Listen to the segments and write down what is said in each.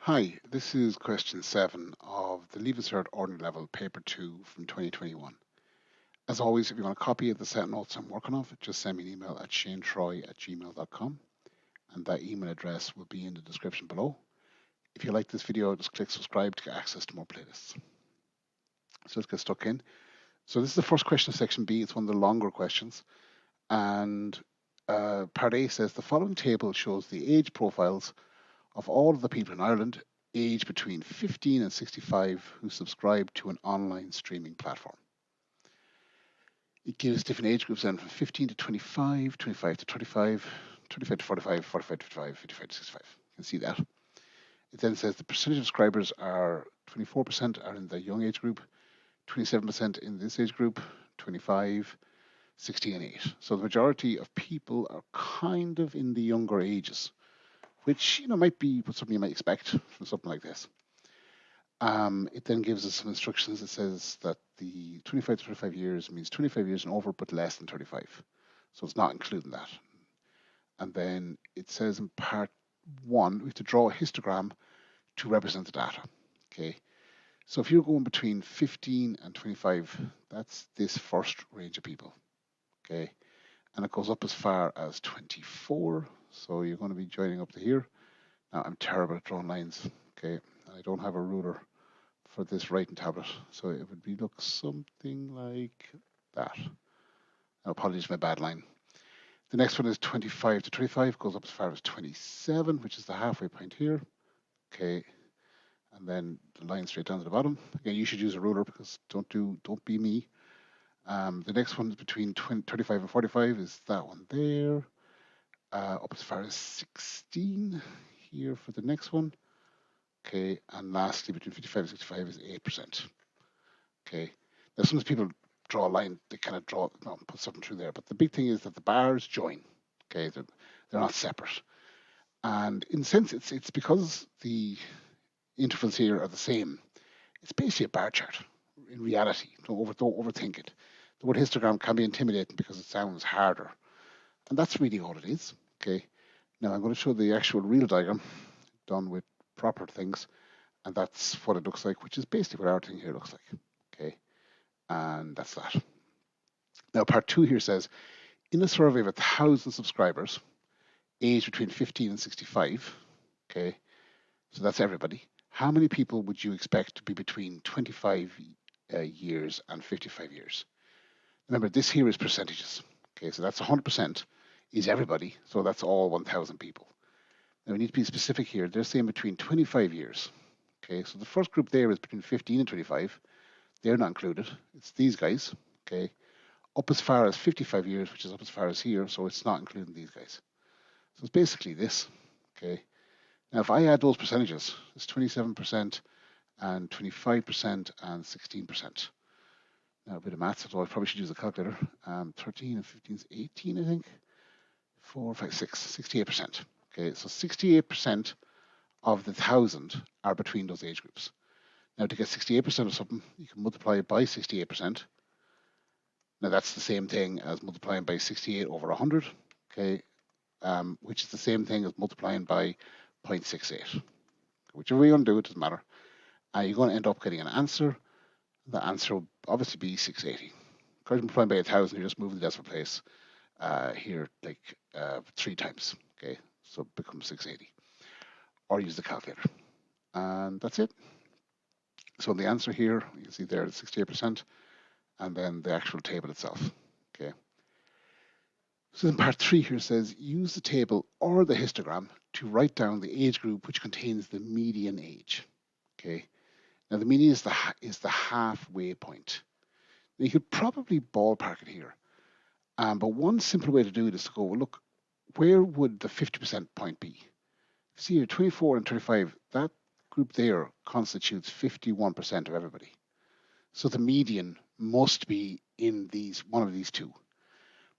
Hi, this is question 7 of the Leave Cert Ordinary Level Paper 2 from 2021. As always, if you want a copy of the set notes I'm working off, just send me an email at shanetroy@gmail.com, and that email address will be in the description below. If you like this video, just click subscribe to get access to more playlists. So let's get stuck in. So this is the first question of section B. It's one of the longer questions. And part A says the following table shows the age profiles of all of the people in Ireland aged between 15 and 65 who subscribe to an online streaming platform. It gives different age groups then from 15 to 25, 25 to 35, 25 to 45, 45 to 55, 55 to 65. You can see that. It then says the percentage of subscribers are 24% are in the young age group, 27% in this age group, 25, 16 and 8. So the majority of people are kind of in the younger ages, which might be something you might expect from something like this. It then gives us some instructions. It says that the 25 to 35 years means 25 years and over, but less than 35. So it's not including that. And then it says in part 1, we have to draw a histogram to represent the data. Okay. So if you're going between 15 and 25, that's this first range of people. Okay. And it goes up as far as 24. So you're going to be joining up to here. Now, I'm terrible at drawing lines. Okay. I don't have a ruler for this writing tablet, so it would be look something like that. Now, apologies for my bad line. The next one is 25 to 25, goes up as far as 27, which is the halfway point here. Okay, and then the line straight down to the bottom. Again, you should use a ruler because don't be me. The next one is between 35 and 45 is that one there. Up as far as 16 here for the next one. Okay, and lastly, between 55 and 65 is 8%. Okay, now sometimes people draw a line, they kind of put something through there, but the big thing is that the bars join. Okay, they're not separate, and in a sense, it's because the intervals here are the same. It's basically a bar chart. In reality, don't overthink it. The word histogram can be intimidating because it sounds harder, and that's really all it is. Okay, now I'm going to show the actual real diagram done with proper things, and that's what it looks like, which is basically what our thing here looks like. Okay, and that's that. Now, part 2 here says, in a survey of 1,000 subscribers aged between 15 and 65, okay, so that's everybody, how many people would you expect to be between 25 years and 55 years? Remember, this here is percentages. Okay, so that's 100% is everybody, so that's all 1,000 people. Now, we need to be specific here. They're saying between 25 years. Okay, so the first group there is between 15 and 25. They're not included. It's these guys. Okay, up as far as 55 years, which is up as far as here, so it's not including these guys. So it's basically this. Okay. Now, if I add those percentages, it's 27% and 25% and 16%. Now, a bit of maths, so I probably should use a calculator. 13 and 15 is 18, I think. 4, 5, 6, 68%. Okay, so 68% of the 1,000 are between those age groups. Now, to get 68% of something, you can multiply it by 68%. Now, that's the same thing as multiplying by 68 over 100, okay, which is the same thing as multiplying by 0.68. Whichever way you want to do it, doesn't matter. You're going to end up getting an answer. The answer will obviously be 680. Because multiplying by 1,000, you're just moving the decimal place here like 3 times, okay, so it becomes 680. Or use the calculator. And that's it. So the answer here, you can see there is 68%, and then the actual table itself, okay. So then part 3 here says, use the table or the histogram to write down the age group which contains the median age. Okay. Now the median is the halfway point. Now you could probably ballpark it here. But one simple way to do it is to go, well, look, where would the 50% point be? See here, 24 and 35, that group there constitutes 51% of everybody. So the median must be in one of these two.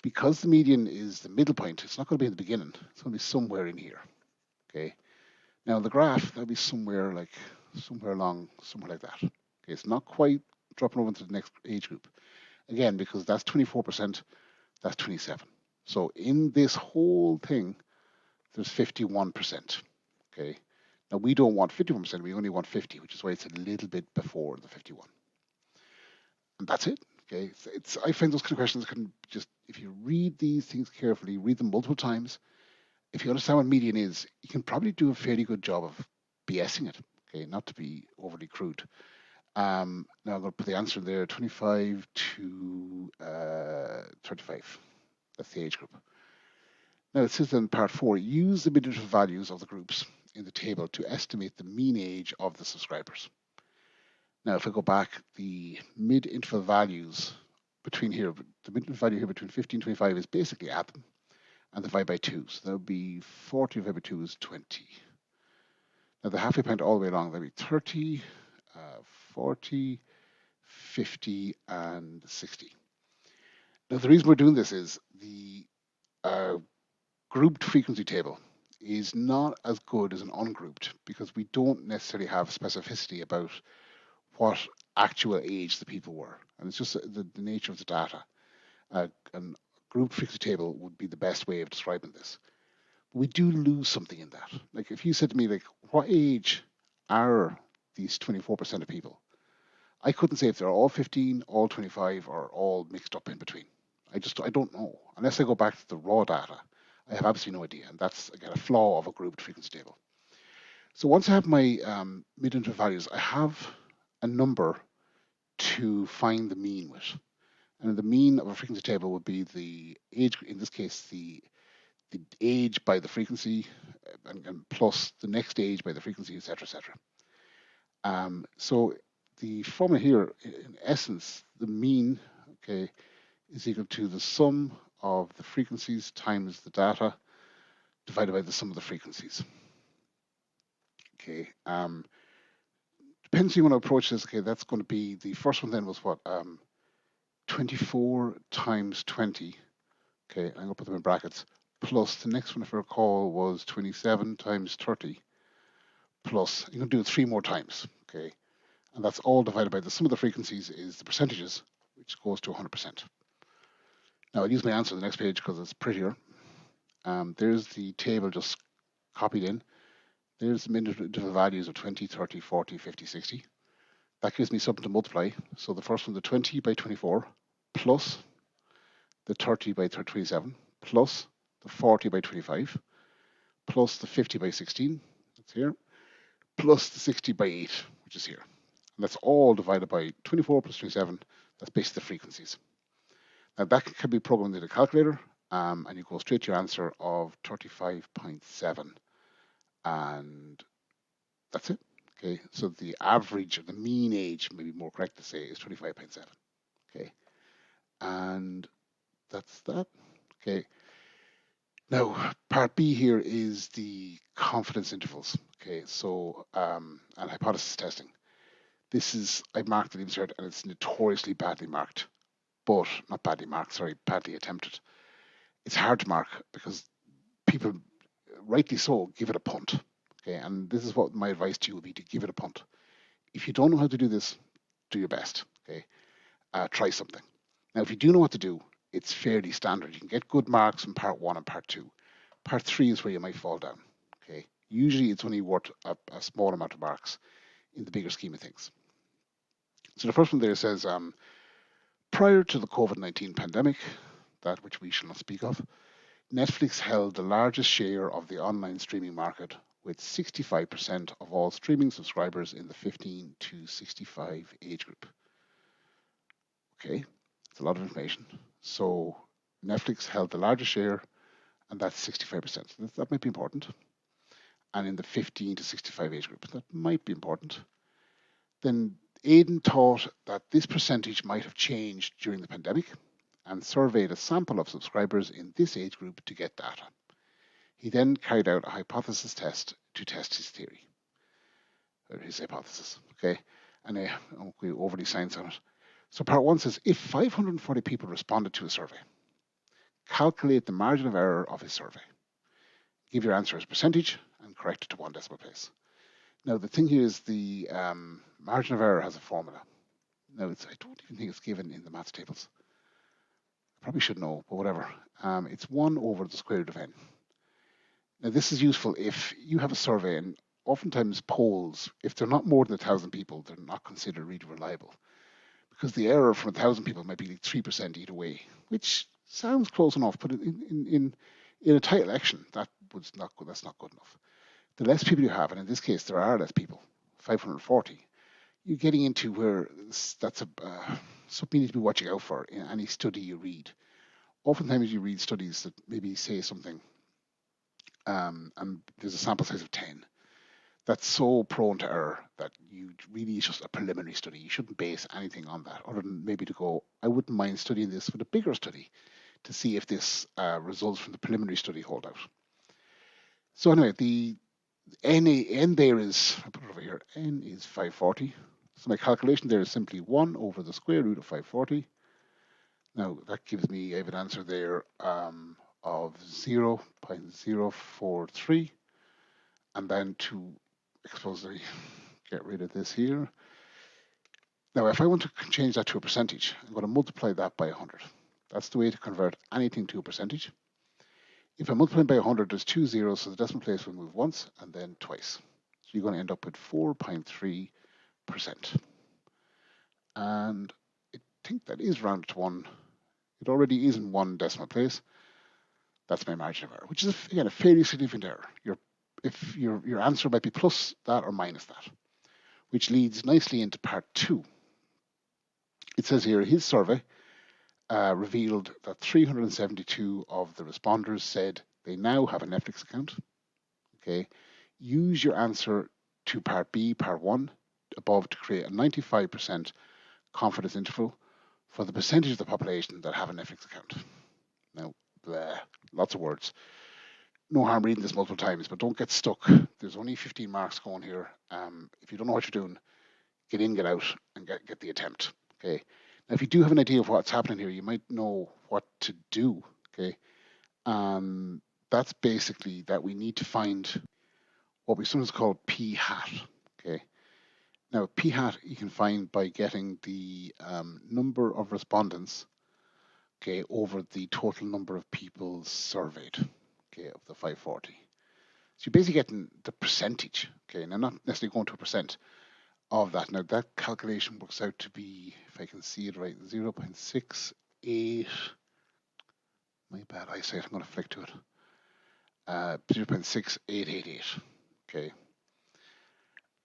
Because the median is the middle point, it's not going to be in the beginning. It's going to be somewhere in here. Okay. Now the graph, that'll be somewhere like somewhere like that. Okay, it's not quite dropping over into the next age group. Again, because that's 24%, that's 27. So in this whole thing, there's 51%. Okay. Now we don't want 51%, we only want 50, which is why it's a little bit before the 51. And that's it. Okay, I find those kind of questions can just, if you read these things carefully, read them multiple times, if you understand what median is, you can probably do a fairly good job of BSing it. Okay, not to be overly crude. Now I'm going to put the answer there: 25 to 35. That's the age group. Now it says in part 4, use the mid-interval values of the groups in the table to estimate the mean age of the subscribers. Now if I go back, the mid-interval values between here, the mid-interval value here between 50 and 25 is basically add them and divide by 2. So that would be 40 divided by 2 is 20. Now the halfway point all the way along, that would be 30, 40, 50, and 60. Now the reason we're doing this is the grouped frequency table is not as good as an ungrouped because we don't necessarily have specificity about what actual age the people were. And it's just the nature of the data. And grouped frequency table would be the best way of describing this. But we do lose something in that. Like if you said to me, like, what age are these 24% of people? I couldn't say if they're all 15, all 25, or all mixed up in between. I don't know. Unless I go back to the raw data, I have absolutely no idea. And that's, again, a flaw of a grouped frequency table. So once I have my mid-interval values, I have a number to find the mean with. And the mean of a frequency table would be the age, in this case, the age by the frequency, and plus the next age by the frequency, etc., etc. So the formula here, in essence, the mean, okay, is equal to the sum of the frequencies times the data divided by the sum of the frequencies. Okay. Depends on how you want to approach this. Okay, that's going to be, the first one then was what? 24 times 20. Okay, I'm going to put them in brackets. Plus the next one, if I recall, was 27 times 30. Plus, you're going to do it 3 more times. Okay, and that's all divided by the sum of the frequencies is the percentages, which goes to 100%. Now I'll use my answer on the next page because it's prettier. There's the table just copied in. There's the mid-interval values of 20, 30, 40, 50, 60. That gives me something to multiply. So the first one, the 20 by 24, plus the 30 by 27, plus the 40 by 25, plus the 50 by 16, that's here, plus the 60 by 8, which is here. And that's all divided by 24 plus 27. That's basically the frequencies. Now that can be programmed in a calculator, and you go straight to your answer of 35.7. And that's it. Okay, so the average, or the mean age, maybe more correct to say, is 25.7. Okay, and that's that. Okay, now part B here is the confidence intervals. Okay, so and hypothesis testing. This is, I marked the leaving cert and it's notoriously badly marked, but not badly marked, sorry, badly attempted. It's hard to mark because people, rightly so, give it a punt. Okay, and this is what my advice to you would be, to give it a punt. If you don't know how to do this, do your best. Okay, try something. Now, if you do know what to do, it's fairly standard. You can get good marks in part 1 and part 2. Part 3 is where you might fall down. Okay, usually it's only worth a small amount of marks in the bigger scheme of things. So the first one there says, prior to the COVID-19 pandemic, that which we shall not speak of, Netflix held the largest share of the online streaming market with 65% of all streaming subscribers in the 15 to 65 age group. Okay, it's a lot of information. So Netflix held the largest share, and that's 65%. So that might be important. And in the 15 to 65 age group, that might be important. Then Aidan thought that this percentage might have changed during the pandemic and surveyed a sample of subscribers in this age group to get data. He then carried out a hypothesis test to test his theory, or his hypothesis. Okay, and I won't go overly science on it. So part 1 says, if 540 people responded to a survey, calculate the margin of error of his survey. Give your answer as percentage and correct it to 1 decimal place. Now the thing here is the margin of error has a formula. Now I don't even think it's given in the maths tables. I probably should know, but whatever. It's 1 over the square root of n. Now this is useful if you have a survey and oftentimes polls, if they're not more than 1,000 people, they're not considered really reliable because the error from 1,000 people might be like 3% either way, which sounds close enough, but in a tight election, that's not good enough. The less people you have, and in this case, there are less people, 540, you're getting into where that's something you need to be watching out for in any study you read. Oftentimes, you read studies that maybe say something, and there's a sample size of 10. That's so prone to error that you really is just a preliminary study. You shouldn't base anything on that, other than maybe to go, I wouldn't mind studying this with a bigger study to see if this results from the preliminary study hold out. So anyway, the n there is, I put it over here, n is 540. So my calculation there is simply 1 over the square root of 540. Now that gives me, I have an answer there of 0.043. And then to explicitly get rid of this here. Now, if I want to change that to a percentage, I'm going to multiply that by 100. That's the way to convert anything to a percentage. If I multiply by 100, there's 2 zeros, so the decimal place will move once and then twice. So you're going to end up with 4.3%. And I think that is rounded to 1. It already is in 1 decimal place. That's my margin of error, which is, again, a fairly significant error. If your answer might be plus that or minus that, which leads nicely into part 2. It says here, his survey revealed that 372 of the responders said they now have a Netflix account. Okay, use your answer to part B, part 1 above to create a 95% confidence interval for the percentage of the population that have a Netflix account. Now, lots of words. No harm reading this multiple times, but don't get stuck. There's only 15 marks going here. If you don't know what you're doing, get in, get out, and get the attempt. Okay. Now, if you do have an idea of what's happening here, you might know what to do. Okay. That's basically that we need to find what we sometimes call p hat. Okay. Now, p hat you can find by getting the number of respondents, okay, over the total number of people surveyed, okay, of the 540. So you're basically getting the percentage, okay, now not necessarily going to a percent of that. Now that calculation works out to be, if I can see it right, 0.68. My bad eyesight, I'm going to flick to it. 0.6888, okay.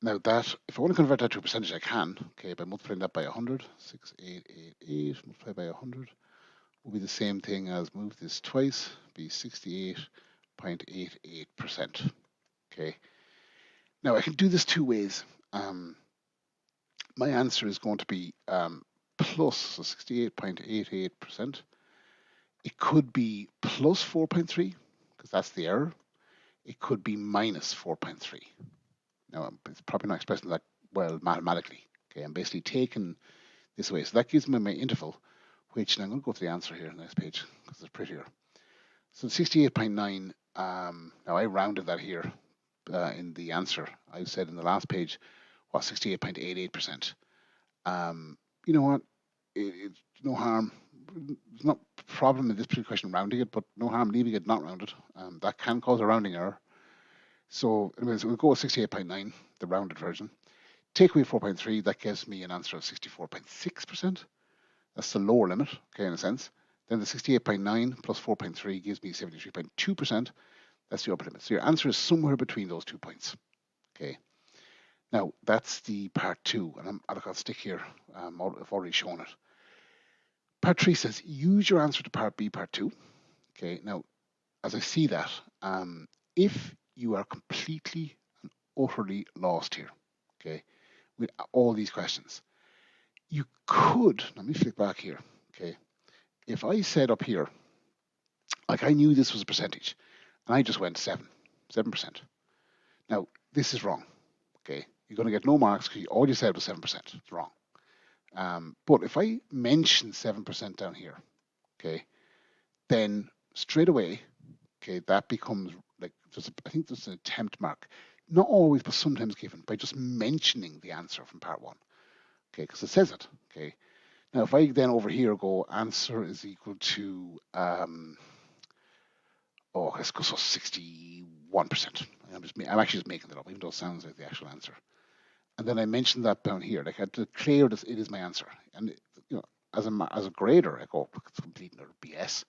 Now that, if I want to convert that to a percentage, I can, okay, by multiplying that by 100, 6888 multiplied by 100 will be the same thing as move this twice, be 68.88%, okay. Now I can do this 2 ways. My answer is going to be plus, so 68.88%. It could be plus 4.3, because that's the error. It could be minus 4.3. Now, it's probably not expressing that well mathematically. Okay, I'm basically taking this away. So that gives me my interval, which, and I'm going to go to the answer here on the next page, because it's prettier. So 68.9, now I rounded that here in the answer. I said in the last page was 68.88%. You know what? It's no harm. There's not a problem in this particular question rounding it, but no harm leaving it not rounded. That can cause a rounding error. So anyways, we'll go with 68.9, the rounded version. Take away 4.3, that gives me an answer of 64.6%. That's the lower limit, okay, in a sense. Then the 68.9 plus 4.3 gives me 73.2%. That's the upper limit. So your answer is somewhere between those 2 points, okay. Now, that's the part 2, and I'll stick here. I've already shown it. Part 3 says, use your answer to part B, part 2. Okay, now, as I see that, if you are completely and utterly lost here, okay, with all these questions, you could, let me flick back here, okay, if I said up here, like I knew this was a percentage, and I just went 7%. Now, this is wrong, okay? You're going to get no marks because all you said was 7%. It's wrong. But if I mention 7% down here, okay, then straight away, okay, that becomes like, I think there's an attempt mark. Not always, but sometimes given by just mentioning the answer from part 1, okay, because it says it, okay. Now, if I then over here go, answer is equal to, let's go so 61%, I'm actually just making that up, even though it sounds like the actual answer. And then I mentioned that down here, like I declared it is my answer. And you know, as a grader, I go, it's complete and utter BS.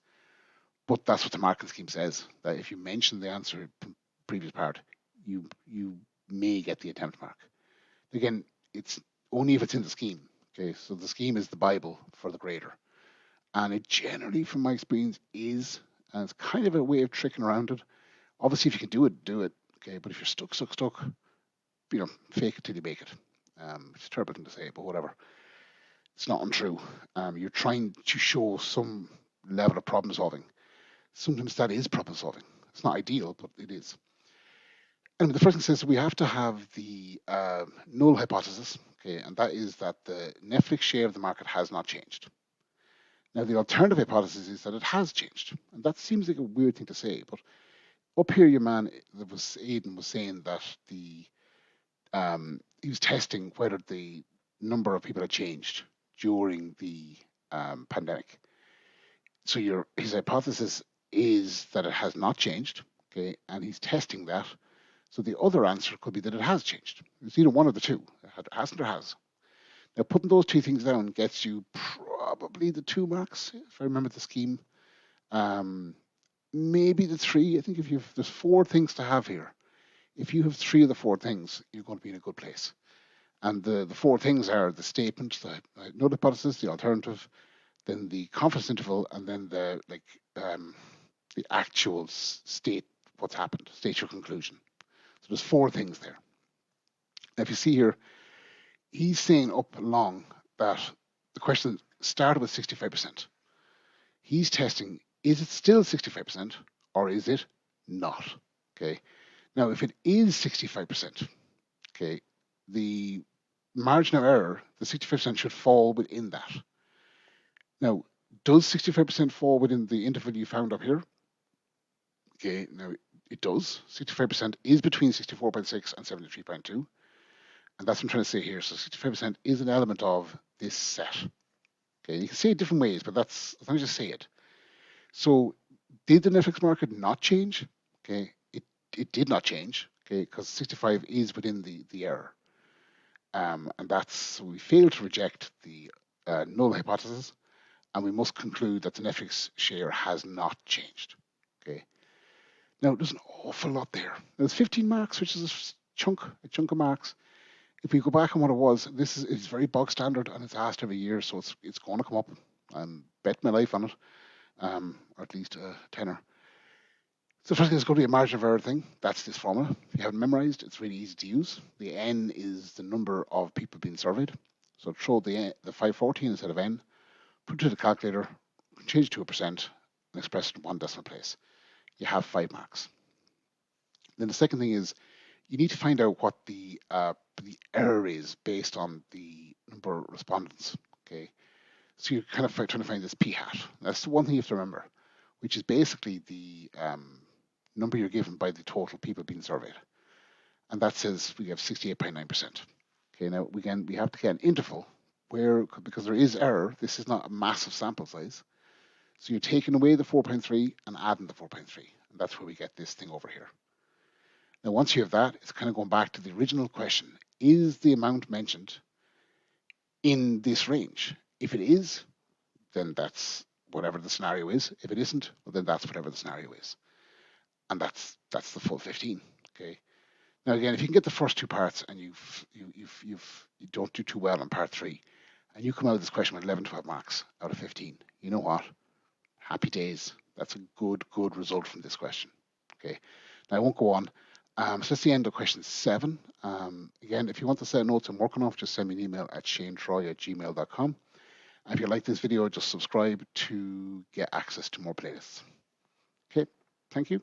But that's what the marking scheme says. That if you mention the answer previous part, you may get the attempt mark. Again, it's only if it's in the scheme. Okay, so the scheme is the Bible for the grader, and it generally, from my experience, is, and it's kind of a way of tricking around it. Obviously, if you can do it, do it. Okay, but if you're stuck, fake it till you make it. It's a terrible thing to say, but whatever. It's not untrue. You're trying to show some level of problem solving. Sometimes that is problem solving. It's not ideal, but it is. And the first thing says we have to have the null hypothesis, okay, and that is that the Netflix share of the market has not changed. Now, the alternative hypothesis is that it has changed, and that seems like a weird thing to say, but up here, your man, that was Aidan, was saying that he was testing whether the number of people had changed during the pandemic. So his hypothesis is that it has not changed, okay, and he's testing that. So the other answer could be that it has changed. It's either one of the two. It hasn't or has. Now, putting those two things down gets you probably the 2 marks, if I remember the scheme. Maybe the 3. I think there's 4 things to have here. If you have 3 of the 4 things, you're going to be in a good place. And the 4 things are the statement, the null hypothesis, the alternative, then the confidence interval, and then the actual state what's happened, state your conclusion. So there's 4 things there. Now, if you see here, he's saying up along that the question started with 65%. He's testing, is it still 65% or is it not? Okay. Now, if it is 65%, okay, the margin of error, the 65% should fall within that. Now, does 65% fall within the interval you found up here? Okay, now it does. 65% is between 64.6 and 73.2. And that's what I'm trying to say here. So 65% is an element of this set. Okay, you can say it different ways, but let me just say it. So did the Netflix market not change? Okay, it did not change. Okay, because 65 is within the error. And so we failed to reject the null hypothesis, and we must conclude that the Netflix share has not changed. Okay. Now there's an awful lot there. There's 15 marks, which is a chunk of marks. If we go back on what it was, it's very bog standard and it's asked every year, so it's going to come up. I'm betting my life on it, or at least a tenner. So first thing is go to your margin of error thing. That's this formula. If you haven't memorized, it's really easy to use. The n is the number of people being surveyed. So throw the 514 instead of n, put it to the calculator, change it to 1%, and express it in 1 decimal place. You have 5 marks. Then the second thing is you need to find out what the error is based on the number of respondents. Okay, so you're kind of trying to find this p hat. That's the one thing you have to remember, which is basically the number you're given by the total people being surveyed, and that says we have 68.9%. Okay, now we have to get an interval where, because there is error, this is not a massive sample size. So you're taking away the 4.3 and adding the 4.3, and that's where we get this thing over here. Now, once you have that, it's kind of going back to the original question. Is the amount mentioned in this range? If it is, then that's whatever the scenario is. If it isn't, well, then that's whatever the scenario is. And that's the full 15. Okay. Now, again, if you can get the first 2 parts and you don't do too well on part 3, and you come out of this question with 11, 12 marks out of 15, you know what? Happy days. That's a good result from this question. Okay. Now, I won't go on. So that's the end of question 7. Again, if you want to set notes I'm working off, just send me an email at shanetroy@gmail.com. And if you like this video, just subscribe to get access to more playlists. Okay, thank you.